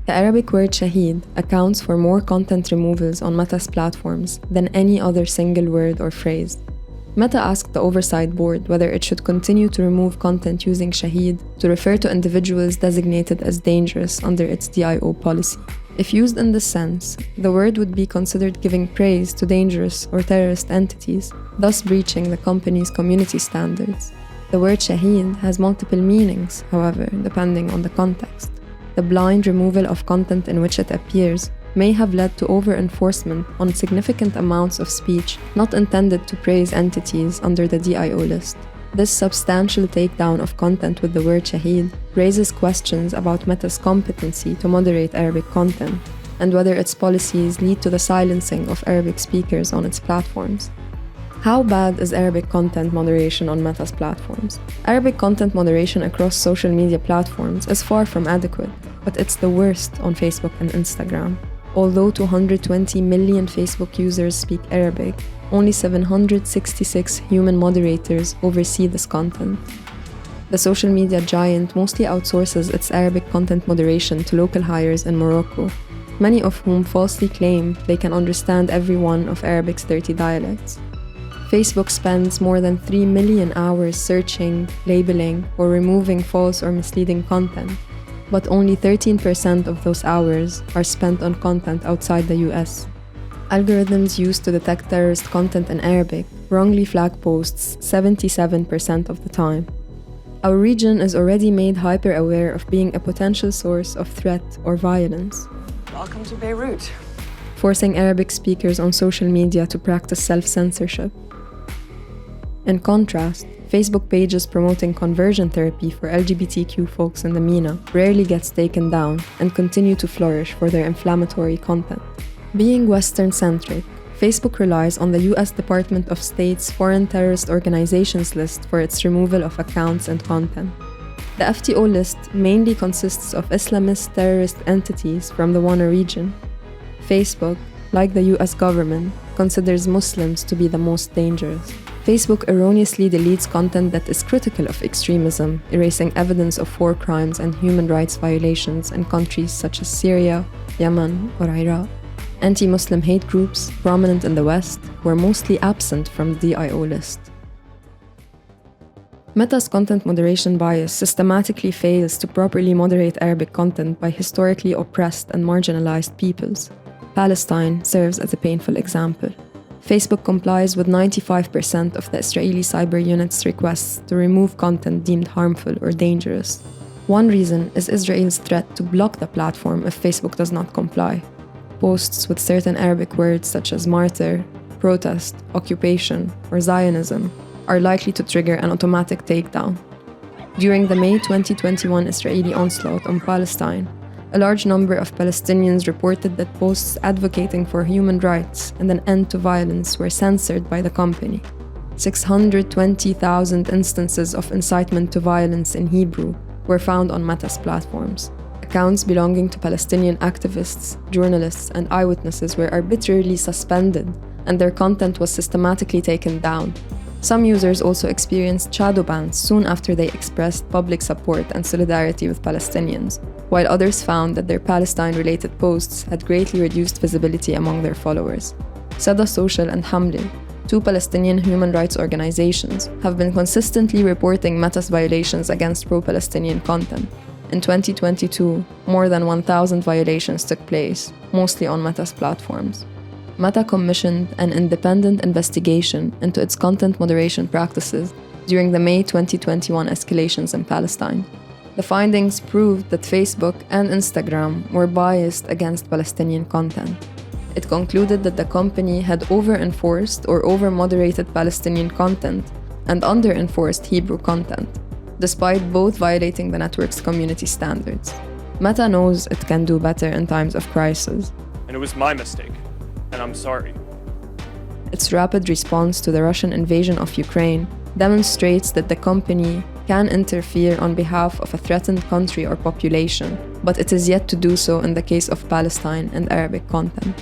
The Arabic word Shahid accounts for more content removals on Meta's platforms than any other single word or phrase. Meta asked the Oversight Board whether it should continue to remove content using Shahid to refer to individuals designated as dangerous under its DIO policy. If used in this sense, the word would be considered giving praise to dangerous or terrorist entities, thus breaching the company's community standards. The word Shahid has multiple meanings, however, depending on the context. The blind removal of content in which it appears may have led to over-enforcement on significant amounts of speech not intended to praise entities under the DIO list. This substantial takedown of content with the word Shahid raises questions about Meta's competency to moderate Arabic content and whether its policies lead to the silencing of Arabic speakers on its platforms. How bad is Arabic content moderation on Meta's platforms? Arabic content moderation across social media platforms is far from adequate, but it's the worst on Facebook and Instagram. Although 220 million Facebook users speak Arabic, only 766 human moderators oversee this content. The social media giant mostly outsources its Arabic content moderation to local hires in Morocco, many of whom falsely claim they can understand every one of Arabic's 30 dialects. Facebook spends more than 3 million hours searching, labeling, or removing false or misleading content, but only 13% of those hours are spent on content outside the US. Algorithms used to detect terrorist content in Arabic wrongly flag posts 77% of the time. Our region is already made hyper-aware of being a potential source of threat or violence. Welcome to Beirut. Forcing Arabic speakers on social media to practice self-censorship. In contrast, Facebook pages promoting conversion therapy for LGBTQ folks in the MENA rarely gets taken down and continue to flourish for their inflammatory content. Being Western-centric, Facebook relies on the US Department of State's Foreign Terrorist Organizations list for its removal of accounts and content. The FTO list mainly consists of Islamist terrorist entities from the WANA region. Facebook, like the US government, considers Muslims to be the most dangerous. Facebook erroneously deletes content that is critical of extremism, erasing evidence of war crimes and human rights violations in countries such as Syria, Yemen, or Iraq. Anti-Muslim hate groups, prominent in the West, were mostly absent from the DIO list. Meta's content moderation bias systematically fails to properly moderate Arabic content by historically oppressed and marginalized peoples. Palestine serves as a painful example. Facebook complies with 95% of the Israeli cyber unit's requests to remove content deemed harmful or dangerous. One reason is Israel's threat to block the platform if Facebook does not comply. Posts with certain Arabic words such as martyr, protest, occupation, or Zionism are likely to trigger an automatic takedown. During the May 2021 Israeli onslaught on Palestine, a large number of Palestinians reported that posts advocating for human rights and an end to violence were censored by the company. 620,000 instances of incitement to violence in Hebrew were found on Meta's platforms. Accounts belonging to Palestinian activists, journalists, and eyewitnesses were arbitrarily suspended, and their content was systematically taken down. Some users also experienced shadow bans soon after they expressed public support and solidarity with Palestinians, while others found that their Palestine-related posts had greatly reduced visibility among their followers. Sada Social and Hamli, two Palestinian human rights organizations, have been consistently reporting Meta's violations against pro-Palestinian content. In 2022, more than 1,000 violations took place, mostly on Meta's platforms. Meta commissioned an independent investigation into its content moderation practices during the May 2021 escalations in Palestine. The findings proved that Facebook and Instagram were biased against Palestinian content. It concluded that the company had over-enforced or over-moderated Palestinian content and under-enforced Hebrew content, despite both violating the network's community standards. Meta knows it can do better in times of crisis. And it was my mistake, and I'm sorry. Its rapid response to the Russian invasion of Ukraine demonstrates that the company can interfere on behalf of a threatened country or population, but it is yet to do so in the case of Palestine and Arabic content.